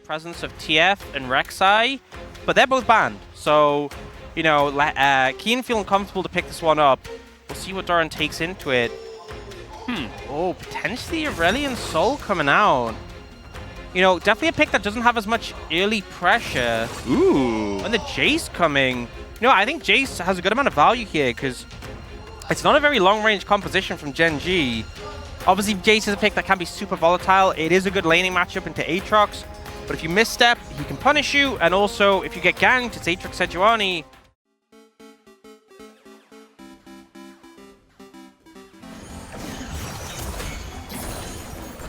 presence of TF and Rek'Sai, but they're both banned. So, you know, Keen feeling comfortable to pick this one up. We'll see what Doran takes into it. Oh, potentially Aurelion Soul coming out. You know, definitely a pick that doesn't have as much early pressure. Ooh. When the Jace coming, you know, I think Jace has a good amount of value here because it's not a very long-range composition from Gen.G. Obviously, Jace is a pick that can be super volatile. It is a good laning matchup into Aatrox, but if you misstep, he can punish you, and also, if you get ganked, it's Aatrox Sejuani.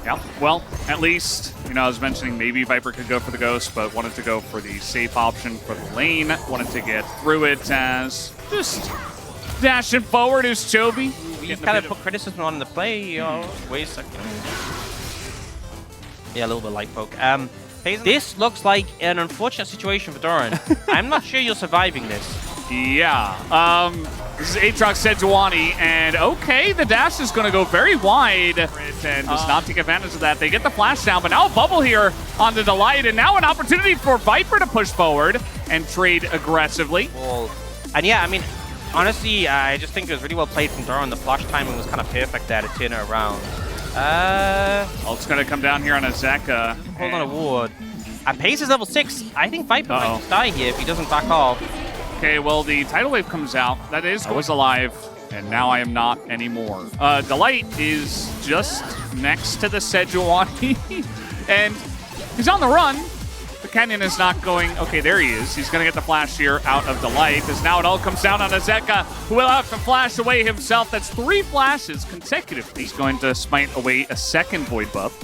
Yeah, well, at least, you know, I was mentioning maybe Viper could go for the Ghost, but wanted to go for the safe option for the lane. Wanted to get through it as just dashing forward is Chovy. You kind of put criticism on the play, you know, wait a second. Yeah, a little bit of light poke. This looks like an unfortunate situation for Doran. I'm not sure you're surviving this. Yeah, this is Aatrox Sejuani, and okay, the dash is going to go very wide and does not take advantage of that. They get the flash down, but now a bubble here on the Delight, and now an opportunity for Viper to push forward and trade aggressively. And yeah, I mean, honestly, I just think it was really well played from Doran. The flash timing was kind of perfect there to turn it around. Ult's going to come down here on a Zeka. Hold on a ward. And Pace is level 6. I think Viper might just die here if he doesn't back off. Okay, well, the tidal wave comes out. That is, I was alive, and now I am not anymore. Delight is just next to the Sejuani, and he's on the run. The Canyon is not going... Okay, there he is. He's going to get the flash here out of Delight, as now it all comes down on a Zeka, who will have to flash away himself. That's 3 flashes consecutively. He's going to smite away a second Void Buff,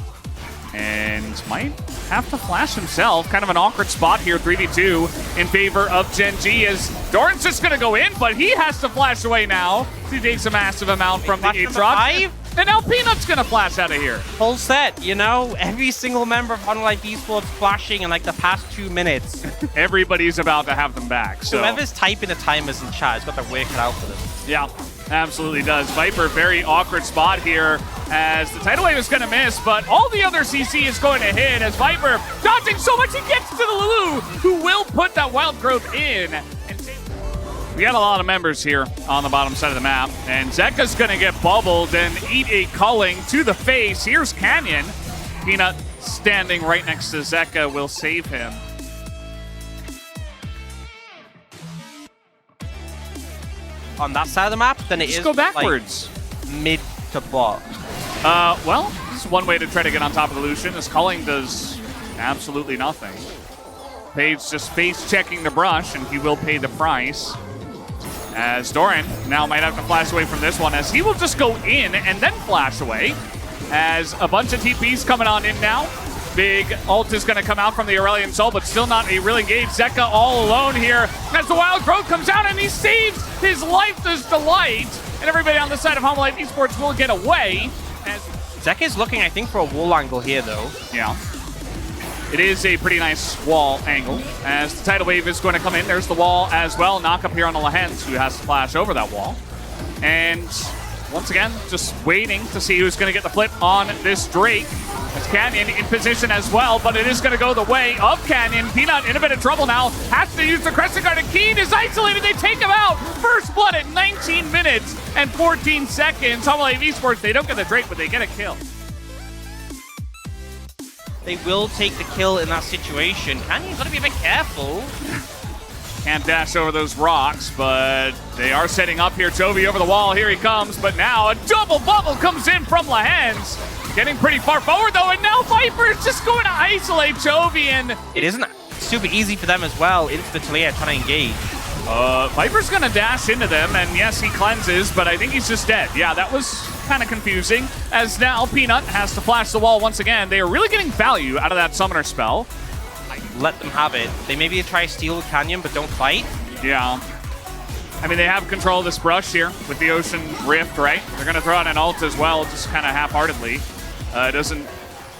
and might have to flash himself. Kind of an awkward spot here, 3v2 in favor of Gen.G, as Doran's just going to go in, but he has to flash away now. He takes a massive amount from the Aatrox. And now Peanut's going to flash out of here. Full set, you know? Every single member of Honor Life Esports flashing in like the past 2 minutes. Everybody's about to have them back. So whoever's typing the timers in chat has got their work cut out for them. Yeah, absolutely does. Viper, very awkward spot here as the tidal wave is going to miss, but all the other CC is going to hit as Viper dodging so much he gets to the Lulu, who will put that wild growth in. We got a lot of members here on the bottom side of the map, and Zeka's going to get bubbled and eat a culling to the face. Here's Canyon. Peanut standing right next to Zeka will save him. On that side of the map, then it Just is go backwards. Like mid to bot. Well, this is one way to try to get on top of the Lucian. This culling does absolutely nothing. Page just face checking the brush, and he will pay the price. As Doran now might have to flash away from this one, as he will just go in and then flash away. As a bunch of TPs coming on in now. Big ult is going to come out from the Aurelion Soul, but still not a real engaged. Zeka all alone here as the wild growth comes out, and he saves his life. Does Delight, and everybody on the side of Honor Life Esports will get away. As Zeka is looking, I think, for a wall angle here, though. Yeah. It is a pretty nice wall angle as the tidal wave is going to come in. There's the wall as well. Knock up here on Lehens, who has to flash over that wall. And once again, just waiting to see who's going to get the flip on this Drake. It's Canyon in position as well, but it is going to go the way of Canyon. Peanut in a bit of trouble now. Has to use the Crescent Guard, and Keen is isolated. They take him out. First blood at 19 minutes and 14 seconds. Honor Life Esports, they don't get the Drake, but they get a kill. They will take the kill in that situation. Canyon's got to be a bit careful. Can't dash over those rocks, but they are setting up here. Chovy over the wall. Here he comes, but now a double bubble comes in from Lehens. Getting pretty far forward, though, and now Viper is just going to isolate Chovy, and it isn't super easy for them as well into the Talia trying to engage. Viper's going to dash into them, and yes, he cleanses, but I think he's just dead. Yeah, that was kind of confusing, as now Peanut has to flash the wall once again. They are really getting value out of that summoner spell. Let them have it. They maybe try to steal Canyon, but don't fight. Yeah. I mean, they have control of this brush here with the Ocean Rift, right? They're going to throw out an ult as well, just kind of half-heartedly. It doesn't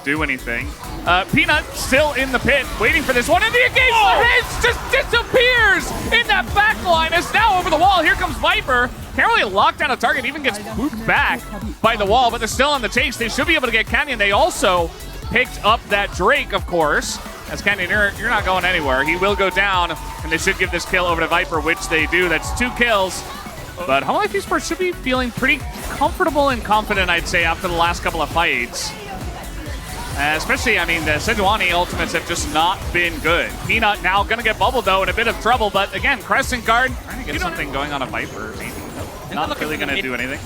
do anything. Peanut still in the pit, waiting for this one, and the engagement just disappears in that back line. As now over the wall, here comes Viper. Can't really lock down a target, even gets pooped back by the wall, but they're still on the chase. They should be able to get Canyon. They also picked up that Drake, of course. as Canyon, you're not going anywhere. He will go down, and they should give this kill over to Viper, which they do. That's 2 kills. But Hololive Esports should be feeling pretty comfortable and confident, I'd say, after the last couple of fights. Especially, I mean, the Sejuani ultimates have just not been good. Peanut now going to get bubbled, though, in a bit of trouble. But again, Crescent Guard trying to get something going on a Viper. Maybe. Not really going to do anything.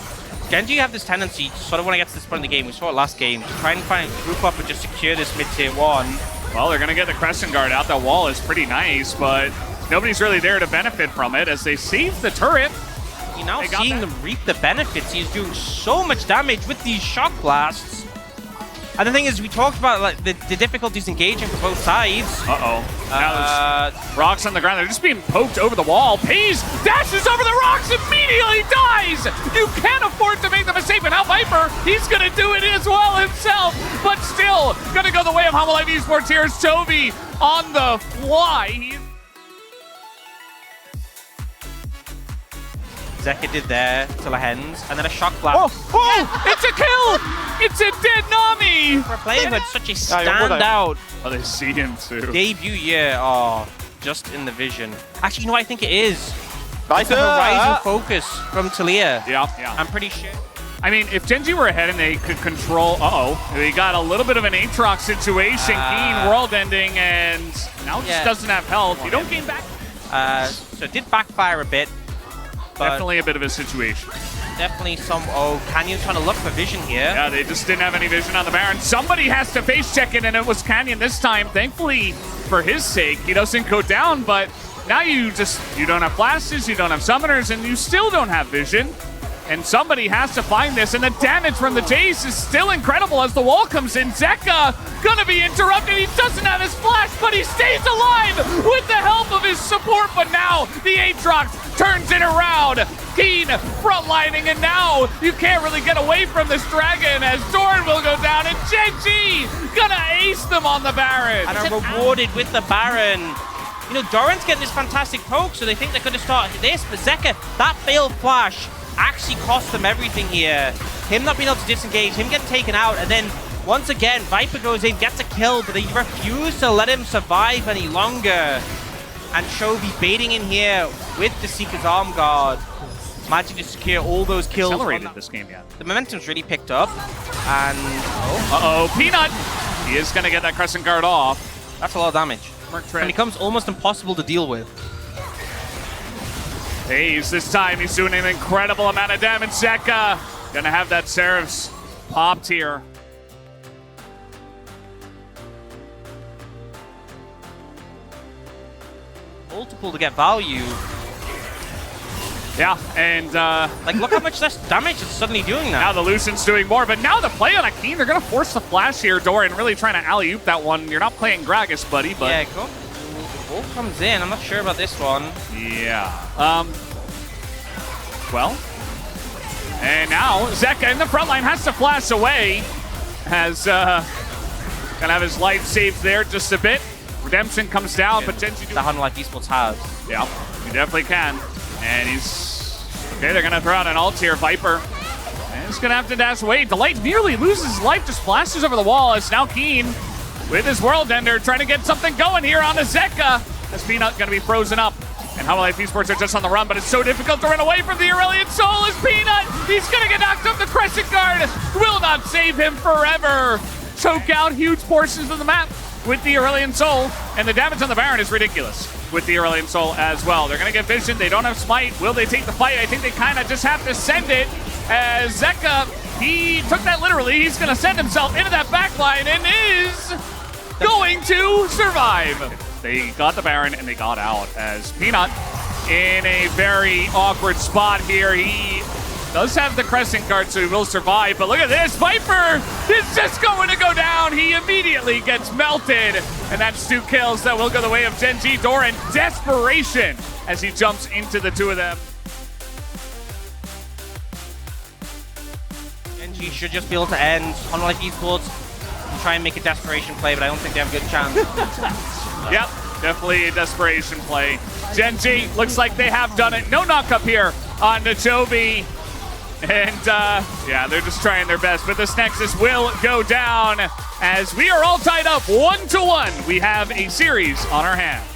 Gen.G have this tendency to sort of want to get to this point in the game. We saw it last game. To try and find group up and just secure this mid-tier 1. Well, they're going to get the Crescent Guard out. That wall is pretty nice, but nobody's really there to benefit from it as they save the turret. You're now seeing them reap the benefits. He's doing so much damage with these shock blasts. And the thing is, we talked about like the difficulties engaging for both sides. Now there's rocks on the ground. They're just being poked over the wall. Pays dashes over the rocks, immediately dies! You can't afford to make the mistake, but now Viper, he's going to do it as well himself, but still going to go the way of Hololive Esports here. Chovy on the fly. Zeka did there to the hens, and then a shock blast. Oh, it's a kill! It's a dead Nami! For a player who had such a standout they see him too. Debut year, just in the vision. Actually, you know what I think it is? It's a Horizon focus from Talia. Yeah. I'm pretty sure. I mean, if Gen.G were ahead and they could control... They got a little bit of an Aatrox situation. Keen world ending, and now just doesn't have health. You don't gain back. So it did backfire a bit. Definitely a bit of a situation. Definitely some... Canyon's trying to look for vision here. Yeah, they just didn't have any vision on the Baron. Somebody has to face check it, and it was Canyon this time. Thankfully, for his sake, he doesn't go down, but now you don't have flashes, you don't have summoners, and you still don't have vision. And somebody has to find this, and the damage from the Jace is still incredible as the wall comes in. Zeka gonna be interrupted. He doesn't have his flash, but he stays alive with the help of his support. But now the Aatrox turns it around. Keen frontlining, and now you can't really get away from this dragon as Doran will go down, and Gen.G gonna ace them on the Baron. And are rewarded with the Baron. You know, Doran's getting this fantastic poke, so they think they're going to start this, but Zeka, that failed flash actually cost them everything here. Him not being able to disengage, him getting taken out, and then once again, Viper goes in, gets a kill, but they refuse to let him survive any longer. And Chovy baiting in here with the Seeker's Arm Guard. Managing to secure all those kills. Accelerated this game, yeah. The momentum's really picked up, and... Peanut! He is going to get that Crescent Guard off. That's a lot of damage. And becomes almost impossible to deal with. Hayes, this time he's doing an incredible amount of damage. Zeka gonna have that Seraph popped here. Multiple to get value. Yeah, and like, look how much less damage it's suddenly doing now. Now the Lucian's doing more, but now the play on Akeen, they're gonna force the flash here. Doran really trying to alley-oop that one. You're not playing Gragas, buddy, but... Yeah, go. The ball comes in. I'm not sure about this one. Yeah. Well. And now Zeka in the front line has to flash away. Has gonna have his life saved there just a bit. Redemption comes down, but Gen.G... The Hololive Esports has. Yeah, you definitely can. And he's... Okay, they're gonna throw out an ult here, Viper. And he's gonna have to dash away. Delight nearly loses his life, just flashes over the wall. It's now Keen with his World Ender trying to get something going here on the Zeka. As Peanut gonna be frozen up. And Hololive Esports are just on the run, but it's so difficult to run away from the Aurelion Soul as Peanut. He's gonna get knocked up. The Crescent Guard will not save him forever. Choke out huge portions of the map with the Aurelion Soul, and the damage on the Baron is ridiculous with the Aurelion Soul as well. They're gonna get vision, they don't have smite. Will they take the fight? I think they kind of just have to send it, as Zeka, he took that literally. He's gonna send himself into that backline and is going to survive. They got the Baron and they got out, as Peanut in a very awkward spot here. He does have the Crescent Guard, so he will survive, but look at this, Viper is just going to go down. He immediately gets melted, and that's 2 kills that will go the way of Gen.G. Doran. Desperation as he jumps into the two of them. Gen.G should just be able to end. Hololive Esports can try and make a desperation play, but I don't think they have a good chance. Yep, definitely a desperation play. Gen.G looks like they have done it. No knock up here on the Chovy. And yeah, they're just trying their best, but this Nexus will go down as we are all tied up 1-1. We have a series on our hands.